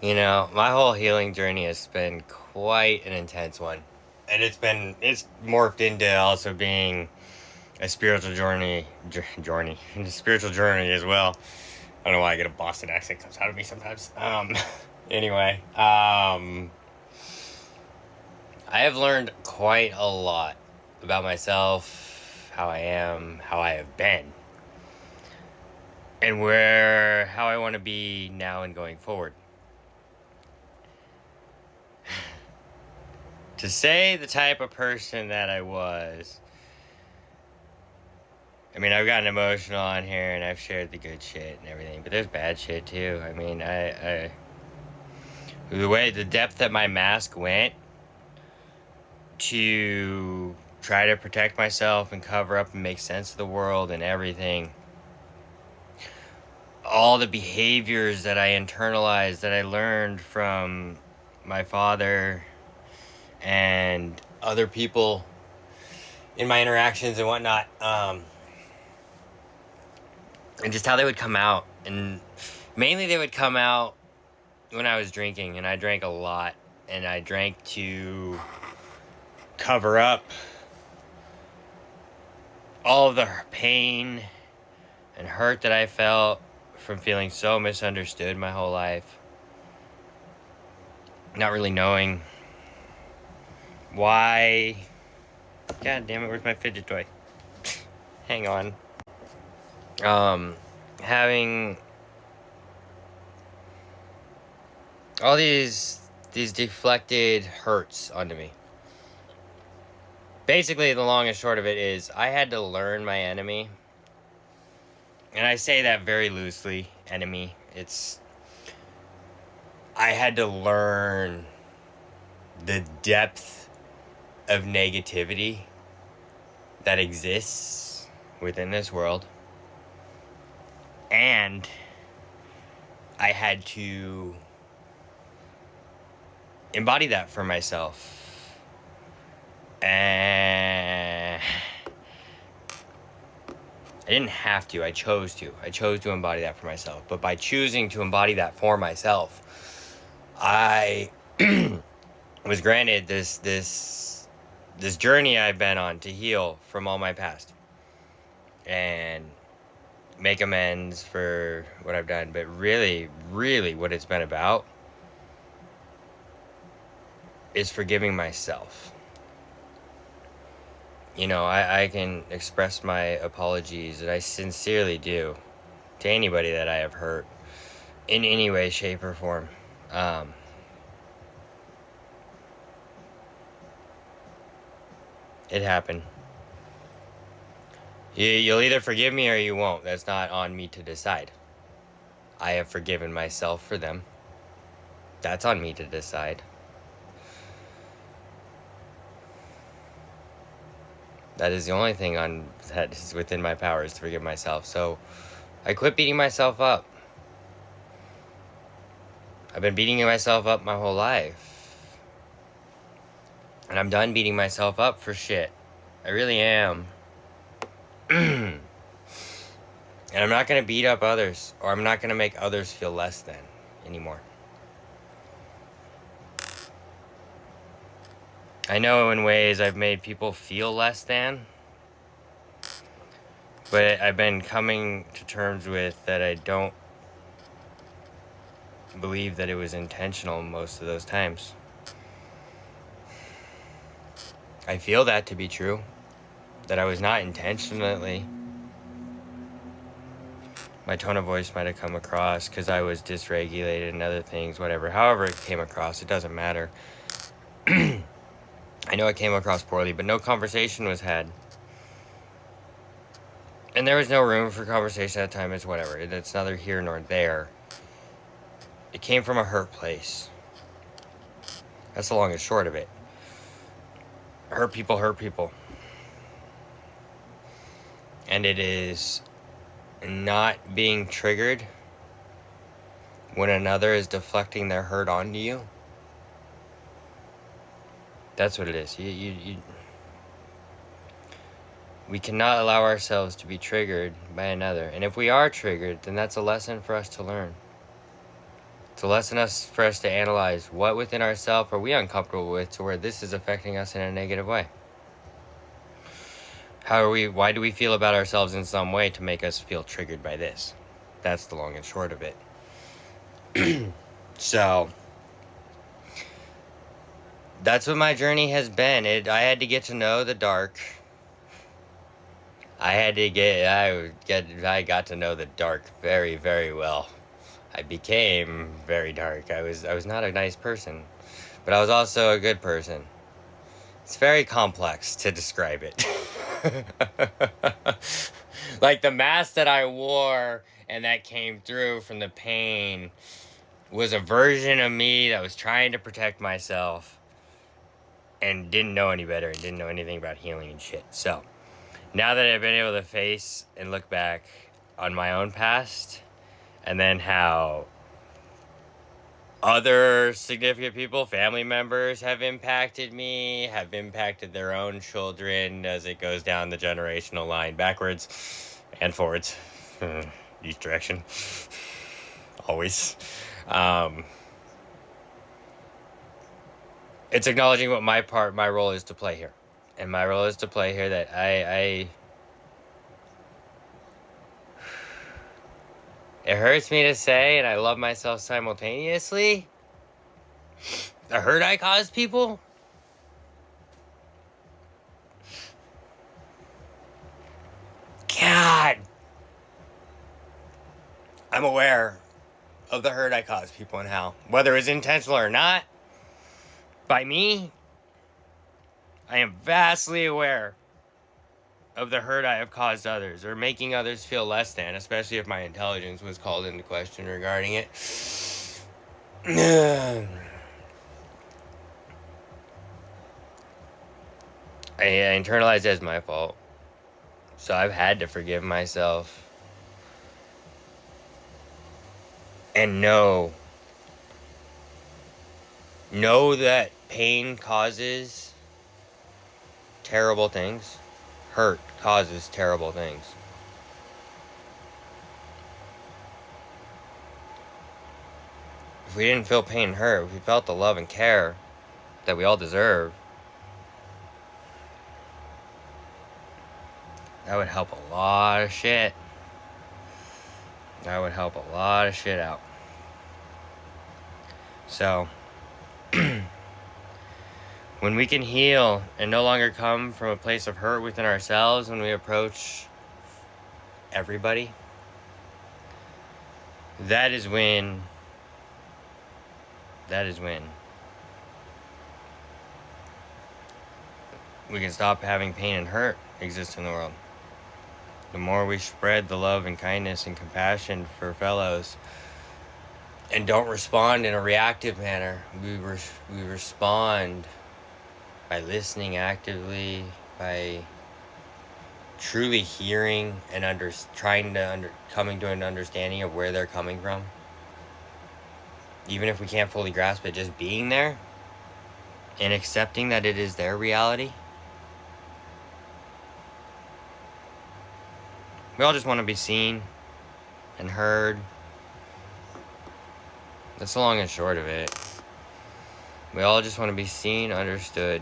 You know, my whole healing journey has been quite an intense one. And it's morphed into also being a spiritual journey, a spiritual journey as well. I don't know why I get a Boston accent comes out of me sometimes. Anyway, I have learned quite a lot about myself, how I am, how I have been, and how I want to be now and going forward. To say the type of person that I was, I mean, I've gotten emotional on here and I've shared the good shit and everything, but there's bad shit too. I mean, the depth that my mask went to try to protect myself and cover up and make sense of the world and everything. All the behaviors that I internalized, that I learned from my father and other people in my interactions and whatnot, and just how they would come out. And mainly they would come out when I was drinking, and I drank a lot, and I drank to cover up all of the pain and hurt that I felt from feeling so misunderstood my whole life. Not really knowing why. God damn it, where's my fidget toy? Hang on. Having all these deflected hurts onto me. Basically, the long and short of it is I had to learn my enemy. And I say that very loosely, enemy. I had to learn the depth of negativity that exists within this world. And I had to embody that for myself. And I didn't have to. I chose to. I chose to embody that for myself. But by choosing to embody that for myself, I was granted this journey I've been on to heal from all my past and make amends for what I've done. But really, really what it's been about is forgiving myself. You know, I can express my apologies, and I sincerely do, to anybody that I have hurt in any way, shape, or form. It happened. You'll either forgive me or you won't. That's not on me to decide. I have forgiven myself for them. That's on me to decide. That is the only thing that is within my power, is to forgive myself. So I quit beating myself up. I've been beating myself up my whole life. And I'm done beating myself up for shit. I really am. And I'm not going to beat up others, or I'm not going to make others feel less than anymore. I know in ways I've made people feel less than, but I've been coming to terms with that I don't believe that it was intentional most of those times. I feel that to be true, that I was not intentionally. My tone of voice might have come across because I was dysregulated and other things, whatever. However it came across, it doesn't matter. I know it came across poorly, but no conversation was had. And there was no room for conversation at the time. It's whatever. It's neither here nor there. It came from a hurt place. That's the long and short of it. Hurt people hurt people. And it is not being triggered when another is deflecting their hurt onto you. That's what it is. We cannot allow ourselves to be triggered by another. And if we are triggered, then that's a lesson for us to learn. It's a lesson for us to analyze what within ourselves are we uncomfortable with to where this is affecting us in a negative way. Why do we feel about ourselves in some way to make us feel triggered by this? That's the long and short of it. So, that's what my journey has been. I had to get to know the dark. I got to know the dark very, very well. I became very dark. I was not a nice person, but I was also a good person. It's very complex to describe it. Like the mask that I wore and that came through from the pain was a version of me that was trying to protect myself and didn't know any better and didn't know anything about healing and shit. So now that I've been able to face and look back on my own past, and then how other significant people, family members, have impacted me, have impacted their own children as it goes down the generational line, backwards and forwards, each direction, always. It's acknowledging what my role is to play here. And my role is to play here that it hurts me to say, and I love myself simultaneously. The hurt I cause people. God. I'm aware of the hurt I cause people and how, whether it's intentional or not, by me, I am vastly aware of the hurt I have caused others, or making others feel less than, especially if my intelligence was called into question regarding it. I internalized it as my fault. So I've had to forgive myself. And know that pain causes terrible things. Hurt causes terrible things. If we didn't feel pain and hurt, if we felt the love and care that we all deserve, that would help a lot of shit. That would help a lot of shit out. So, when we can heal and no longer come from a place of hurt within ourselves when we approach everybody, that is when we can stop having pain and hurt exist in the world. The more we spread the love and kindness and compassion for fellows and don't respond in a reactive manner, we respond by listening actively, by truly hearing and coming to an understanding of where they're coming from. Even if we can't fully grasp it, just being there and accepting that it is their reality. We all just want to be seen and heard. That's the long and short of it. We all just want to be seen, understood,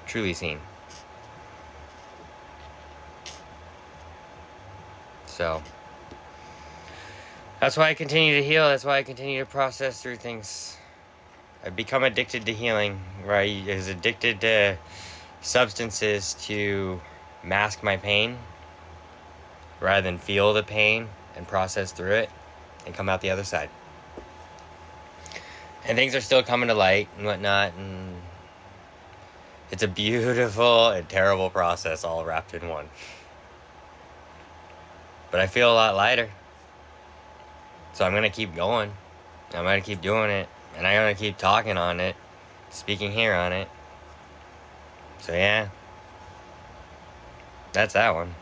truly seen. So, that's why I continue to heal. That's why I continue to process through things. I've become addicted to healing, where I was addicted to substances to mask my pain rather than feel the pain and process through it and come out the other side. And things are still coming to light and whatnot, and it's a beautiful and terrible process all wrapped in one. But I feel a lot lighter. So I'm going to keep going. I'm going to keep doing it. And I'm going to keep talking on it. Speaking here on it. So yeah. That's that one.